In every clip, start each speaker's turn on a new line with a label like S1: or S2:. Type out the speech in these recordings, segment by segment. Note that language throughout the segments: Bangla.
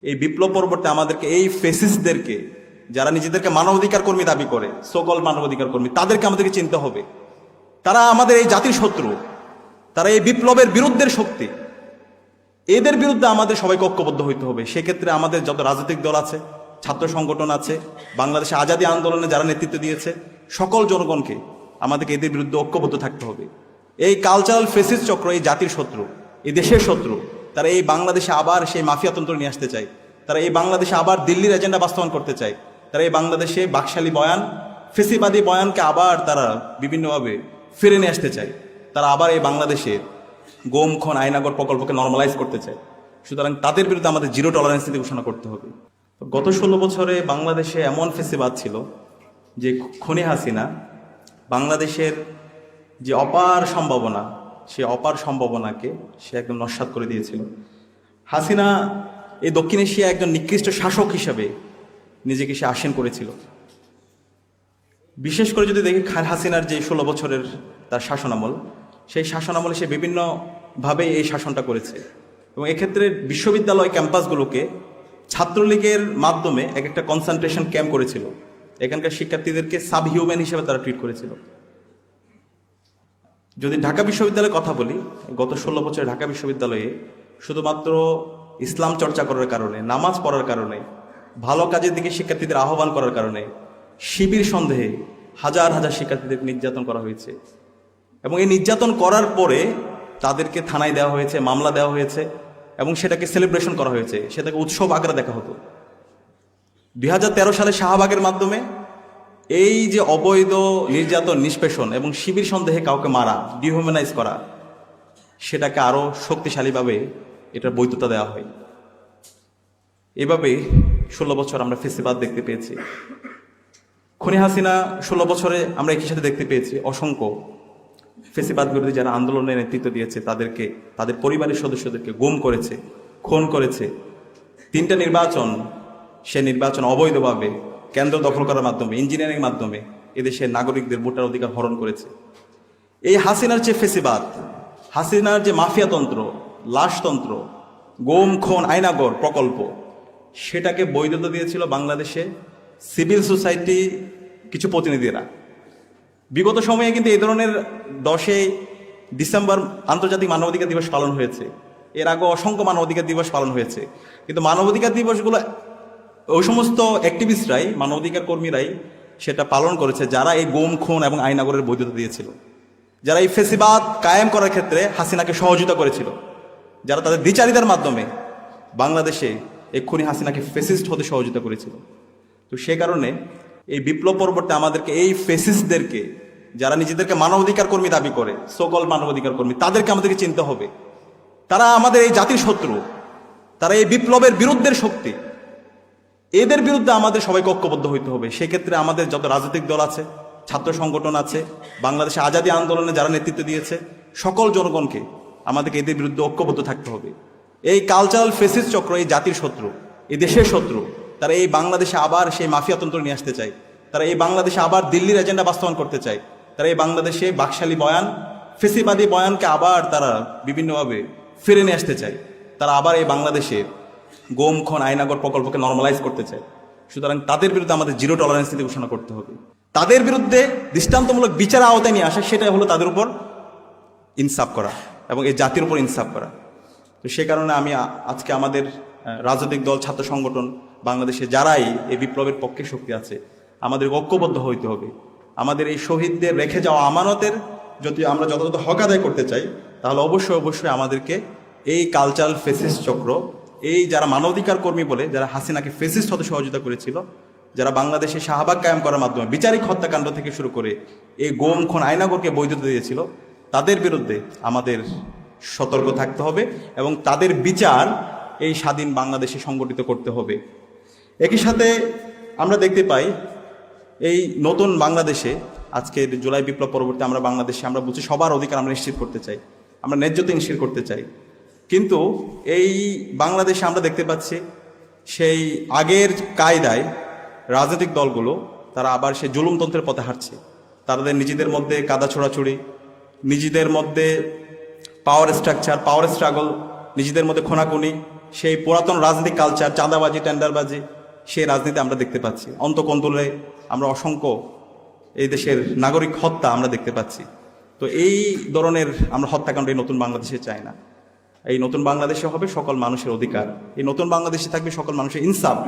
S1: এই বিপ্লব পরবর্তী আমাদেরকে এই ফেসিস্টদেরকে, যারা নিজেদেরকে মানবাধিকার কর্মী দাবি করে, সকল মানবাধিকার কর্মী, তাদেরকে আমাদেরকে চিনতে হবে। তারা আমাদের এই জাতির শত্রু, তারা এই বিপ্লবের বিরুদ্ধের শক্তি। এদের বিরুদ্ধে আমাদের সবাইকে ঐক্যবদ্ধ হইতে হবে। সেক্ষেত্রে আমাদের যত রাজনৈতিক দল আছে, ছাত্র সংগঠন আছে, বাংলাদেশে আজাদী আন্দোলনে যারা নেতৃত্ব দিয়েছে, সকল জনগণকে আমাদেরকে এদের বিরুদ্ধে ঐক্যবদ্ধ থাকতে হবে। এই কালচারাল ফেসিস্ট চক্র এই জাতির শত্রু, এই দেশের শত্রু। তারা এই বাংলাদেশে আবার সেই মাফিয়াতন্ত্র নিয়ে আসতে চায়। তারা এই বাংলাদেশে আবার দিল্লির এজেন্ডা বাস্তবায়ন করতে চায়। তারা এই বাংলাদেশে বাকশালী বয়ান, ফেসিবাদী বয়ানকে আবার তারা বিভিন্নভাবে ফিরে নিয়ে আসতে চায়। তারা আবার এই বাংলাদেশে গোম খন আয়নাগর প্রকল্পকে নর্মালাইজ করতে চায়। সুতরাং তাদের বিরুদ্ধে আমাদের জিরো টলারেন্স নীতি ঘোষণা করতে হবে। গত 16 বছরে বাংলাদেশে এমন ফেসিবাদ ছিল যে খুনি হাসিনা বাংলাদেশের যে অপার সম্ভাবনা, সে অপার সম্ভাবনাকে সে একদম নস্যাৎ করে দিয়েছিল। হাসিনা এই দক্ষিণ এশিয়া একজন নিকৃষ্ট শাসক হিসাবে নিজেকে সে আসীন করেছিল। বিশেষ করে যদি দেখি হাসিনার যে 16 বছরের তার শাসনামল, সেই শাসনামলে সে বিভিন্নভাবে এই শাসনটা করেছে। এবং এক্ষেত্রে বিশ্ববিদ্যালয় ক্যাম্পাসগুলোকে ছাত্রলীগের মাধ্যমে এক একটা কনসেন্ট্রেশন ক্যাম্প করেছিল। এখানকার শিক্ষার্থীদেরকে সাব হিউম্যান হিসেবে তারা ট্রিট করেছিল। যদি ঢাকা বিশ্ববিদ্যালয়ের কথা বলি, গত 16 বছরে ঢাকা বিশ্ববিদ্যালয়ে শুধুমাত্র ইসলাম চর্চা করার কারণে, নামাজ পড়ার কারণে, ভালো কাজের দিকে শিক্ষার্থীদের আহ্বান করার কারণে শিবির সন্দেহে হাজার হাজার শিক্ষার্থীদের নির্যাতন করা হয়েছে। এবং এই নির্যাতন করার পরে তাদেরকে থানায় দেওয়া হয়েছে, মামলা দেওয়া হয়েছে, এবং সেটাকে সেলিব্রেশন করা হয়েছে, সেটাকে উৎসব আকারে দেখা হতো। 2013 সালে শাহবাগের মাধ্যমে এই যে অবৈধ নির্যাতন, নিষ্পেষণ এবং শিবির সন্দেহে কাউকে মারা, ডিহিউম্যানাইজ করা, সেটাকে আরো শক্তিশালীভাবে এটার বৈধতা দেওয়া হয়। এভাবে 16 বছর আমরা ফেসিবাদ দেখতে পেয়েছি। খুনি হাসিনা 16 বছরে আমরা একই সাথে দেখতে পেয়েছি অসংখ্য ফেসিবাদ বিরোধী যারা আন্দোলনের নেতৃত্ব দিয়েছে তাদেরকে, তাদের পরিবারের সদস্যদেরকে গুম করেছে, খুন করেছে। 3টা নির্বাচন, সে নির্বাচন অবৈধভাবে কেন্দ্র দখল করার মাধ্যমে, ইঞ্জিনিয়ারিং মাধ্যমে এদেশের নাগরিকদের ভোটার অধিকার হরণ করেছে। এই হাসিনার যে ফেসিবাদ, হাসিনার যে মাফিয়াতন্ত্র, লাশতন্ত্র, গোম খুন আয়নাগর প্রকল্প, সেটাকে বৈধতা দিয়েছিল বাংলাদেশে সিভিল সোসাইটি কিছু প্রতিনিধিরা। বিগত সময়ে কিন্তু এই ধরনের 10 ডিসেম্বর আন্তর্জাতিক মানবাধিকার দিবস পালন হয়েছে। এর আগে অসংখ্য মানবাধিকার দিবস পালন হয়েছে। কিন্তু মানবাধিকার দিবসগুলো ওই সমস্ত অ্যাক্টিভিস্টরাই, মানবাধিকার কর্মীরাই সেটা পালন করেছে যারা এই গুম খুন এবং আইনাগরের বৈধতা দিয়েছিল, যারা এই ফেসিবাদ কায়েম করার ক্ষেত্রে হাসিনাকে সহযোগিতা করেছিল, যারা তাদের দ্বিচারিতার মাধ্যমে বাংলাদেশে এই খুনি হাসিনাকে ফেসিস্ট হতে সহযোগিতা করেছিল। তো সে কারণে এই বিপ্লব পরবর্তী আমাদেরকে এই ফেসিস্টদেরকে, যারা নিজেদেরকে মানবাধিকার কর্মী দাবি করে, সকল মানবাধিকার কর্মী, তাদেরকে আমাদেরকে চিনতে হবে। তারা আমাদের এই জাতির শত্রু, তারা এই বিপ্লবের বিরুদ্ধের শক্তি। এদের বিরুদ্ধে আমাদের সবাইকে ঐক্যবদ্ধ হইতে হবে। সেক্ষেত্রে আমাদের যত রাজনৈতিক দল আছে, ছাত্র সংগঠন আছে, বাংলাদেশে আজাদী আন্দোলনে যারা নেতৃত্ব দিয়েছে, সকল জনগণকে আমাদেরকে এদের বিরুদ্ধে ঐক্যবদ্ধ থাকতে হবে। এই কালচারাল ফেসিস্ট চক্র এই জাতির শত্রু, এই দেশের শত্রু। তারা এই বাংলাদেশে আবার সেই মাফিয়াতন্ত্র নিয়ে আসতে চায়। তারা এই বাংলাদেশে আবার দিল্লির এজেন্ডা বাস্তবায়ন করতে চায়। তারা এই বাংলাদেশে বাকশালী বয়ান, ফেসিবাদী বয়ানকে আবার তারা বিভিন্নভাবে ফিরে নিয়ে আসতে চায়। তারা আবার এই বাংলাদেশে গোম খন আয়নাগর প্রকল্পকে নর্মালাইজ করতে চায়। সুতরাং তাদের বিরুদ্ধে আমাদের জিরো টলারেন্স নীতি ঘোষণা করতে হবে। তাদের বিরুদ্ধে দৃষ্টান্তমূলক বিচার আওতায় নিয়ে আসা, সেটাই হলো তাদের উপর ইনসাফ করা এবং এই জাতির উপর ইনসাফ করা। তো সে কারণে আমি আজকে আমাদের রাজনৈতিক দল, ছাত্র সংগঠন, বাংলাদেশে যারাই এই বিপ্লবের পক্ষে শক্তি আছে, আমাদের ঐক্যবদ্ধ হইতে হবে। আমাদের এই শহীদদের রেখে যাওয়া আমানতের যদি আমরা যথাযথ হক আদায় করতে চাই, তাহলে অবশ্যই আমাদেরকে এই কালচারাল ফেসিস্ট চক্র, এই যারা মানবাধিকার কর্মী বলে যারা হাসিনাকে ফেসিস্ট হতে সহযোগিতা করেছিল, যারা বাংলাদেশে শাহবাগ কায়েম করার মাধ্যমে বিচারিক হত্যাকাণ্ড থেকে শুরু করে এই গোম খুন আয়নাগরকে বৈধতা দিয়েছিল, তাদের বিরুদ্ধে আমাদের সতর্ক থাকতে হবে এবং তাদের বিচার এই স্বাধীন বাংলাদেশে সংগঠিত করতে হবে। একই সাথে আমরা দেখতে পাই এই নতুন বাংলাদেশে, আজকে জুলাই বিপ্লব পরবর্তী আমরা বাংলাদেশে আমরা বলছি সবার অধিকার আমরা নিশ্চিত করতে চাই, আমরা ন্যায্যতা নিশ্চিত করতে চাই। কিন্তু এই বাংলাদেশে আমরা দেখতে পাচ্ছি সেই আগের কায়দায় রাজনৈতিক দলগুলো তারা আবার সেই জুলুমতন্ত্রের পথে হাঁটছে। তাদের নিজেদের মধ্যে কাদা ছোড়াছুড়ি, নিজেদের মধ্যে পাওয়ার স্ট্রাকচার, পাওয়ার স্ট্রাগল, নিজেদের মধ্যে খোনাখুনি, সেই পুরাতন রাজনৈতিক কালচার, চাঁদাবাজি, টেন্ডারবাজি, সেই রাজনীতি আমরা দেখতে পাচ্ছি। অন্তকন্দলে আমরা অসংখ্য এই দেশের নাগরিক হত্যা আমরা দেখতে পাচ্ছি। তো এই ধরনের আমরা হত্যাকাণ্ড এই নতুন বাংলাদেশে চাই না। এই নতুন বাংলাদেশে হবে সকল মানুষের অধিকার, এই নতুন বাংলাদেশে থাকবে সকল মানুষের ইনসাফ।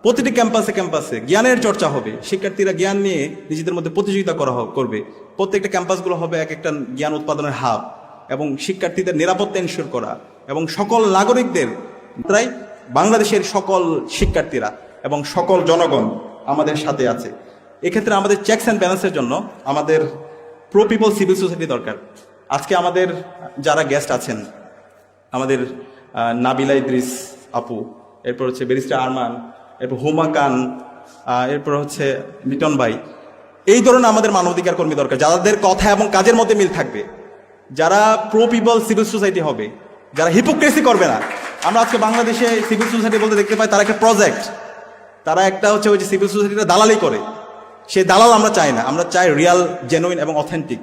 S1: প্রতিটি ক্যাম্পাসে ক্যাম্পাসে জ্ঞানের চর্চা হবে, শিক্ষার্থীরা জ্ঞান নিয়ে নিজেদের মধ্যে প্রতিযোগিতা করবে। প্রত্যেকটা ক্যাম্পাসগুলো হবে এক একটা জ্ঞান উৎপাদনের হাব, এবং শিক্ষার্থীদের নিরাপত্তা এনশিওর করা, এবং সকল নাগরিকদের প্রায় বাংলাদেশের সকল শিক্ষার্থীরা এবং সকল জনগণ আমাদের সাথে আছে। এক্ষেত্রে আমাদের চেকস অ্যান্ড ব্যালেন্সের জন্য আমাদের প্রো পিপল সিভিল সোসাইটি দরকার। আজকে আমাদের যারা গেস্ট আছেন, আমাদের নাবিলা ইদ্রিস আপু, এরপর হচ্ছে ব্যারিস্টার আরমান, এরপর হুমা খান, এরপর হচ্ছে মিটন ভাই, এই ধরনের আমাদের মানবাধিকার কর্মী দরকার, যাদের কথা এবং কাজের মধ্যে মিল থাকবে, যারা প্রো পিপল সিভিল সোসাইটি হবে, যারা হিপোক্রেসি করবে না। আমরা আজকে বাংলাদেশে সিভিল সোসাইটি বলতে দেখতে পাই তারা একটা প্রজেক্ট, তারা একটা হচ্ছে ওই যে সিভিল সোসাইটিটা দালালি করে, সেই দালাল আমরা চাই না। আমরা চাই রিয়াল, জেনুইন এবং অথেন্টিক,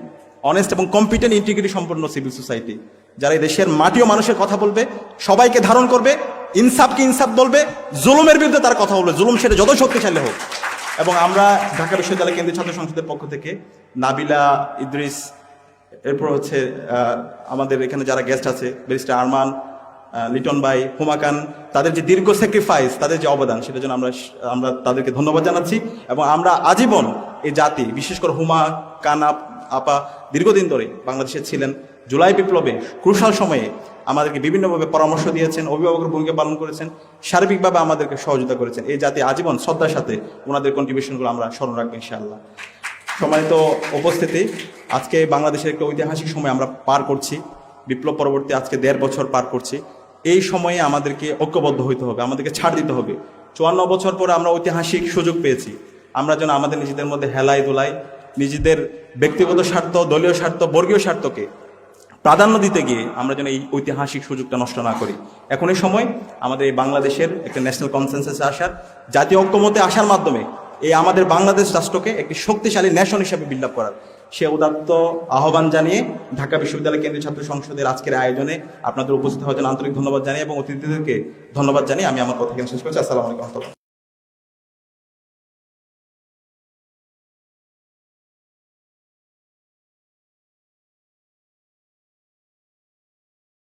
S1: অনেস্ট এবং কম্পিটেন্ট, ইন্টিগ্রিটি সম্পন্ন সিভিল সোসাইটি, যারা এই দেশের মাটি ও মানুষের কথা বলবে, সবাইকে ধারণ করবে, ইনসাফকে ইনসাফ বলবে, জুলুমের বিরুদ্ধে তার কথা বলবে, জুলুম সেটা যত শক্তিশালী হোক। এবং আমরা ঢাকা বিশ্ববিদ্যালয় কেন্দ্রীয় ছাত্র সংসদের পক্ষ থেকে নাবিলা ইদ্রিস, এরপর হচ্ছে আমাদের এখানে যারা গেস্ট আছে, ব্যারিস্টার আরমান, লিটন ভাই, হুমা খান, তাদের যে দীর্ঘ স্যাক্রিফাইস, তাদের যে অবদান, সেটার জন্য আমরা তাদেরকে ধন্যবাদ জানাচ্ছি। এবং আমরা আজীবন এই জাতি, বিশেষ করে হুমা খান আপা দীর্ঘদিন ধরে বাংলাদেশে ছিলেন, জুলাই বিপ্লবে ক্রুশাল সময়ে আমাদেরকে বিভিন্নভাবে পরামর্শ দিয়েছেন, অভিভাবকের ভূমিকা পালন করেছেন, সার্বিকভাবে আমাদেরকে সহযোগিতা করেছেন। এই জাতি আজীবন শ্রদ্ধার সাথে ওনাদের কন্ট্রিবিউশনগুলো আমরা স্মরণ রাখবো ইনশাআল্লাহ। সম্মানিত উপস্থিতি, আজকে বাংলাদেশের একটা ঐতিহাসিক সময় আমরা পার করছি, বিপ্লব পরবর্তী আজকে 1.5 বছর পার করছি। এই সময়ে আমাদেরকে ঐক্যবদ্ধ হইতে হবে, আমাদেরকে ছাড় দিতে হবে। 54 বছর পরে আমরা ঐতিহাসিক সুযোগ পেয়েছি, আমরা যেন আমাদের নিজেদের মধ্যে হেলাই দোলাই, নিজেদের ব্যক্তিগত স্বার্থ, দলীয় স্বার্থ, বর্গীয় স্বার্থকে প্রাধান্য দিতে গিয়ে আমরা যেন এই ঐতিহাসিক সুযোগটা নষ্ট না করি। এখন এই সময় আমাদের এই বাংলাদেশের একটা ন্যাশনাল কনসেনসাসে আসার, জাতীয় ঐক্যমতে আসার মাধ্যমে এই আমাদের বাংলাদেশ রাষ্ট্রকে একটি শক্তিশালী ন্যাশন হিসেবে বিল্ড আপ করার সে উদাত্ত আহ্বান জানিয়ে ঢাকা বিশ্ববিদ্যালয় কেন্দ্রীয় ছাত্র সংসদের আজকের আয়োজনে আপনাদের উপস্থিত হওয়ার জন্য আন্তরিক ধন্যবাদ জানিয়ে এবং অতিথিদেরকে ধন্যবাদ জানিয়ে আমি আমার কথা শেষ করছি। আসসালামু আলাইকুম।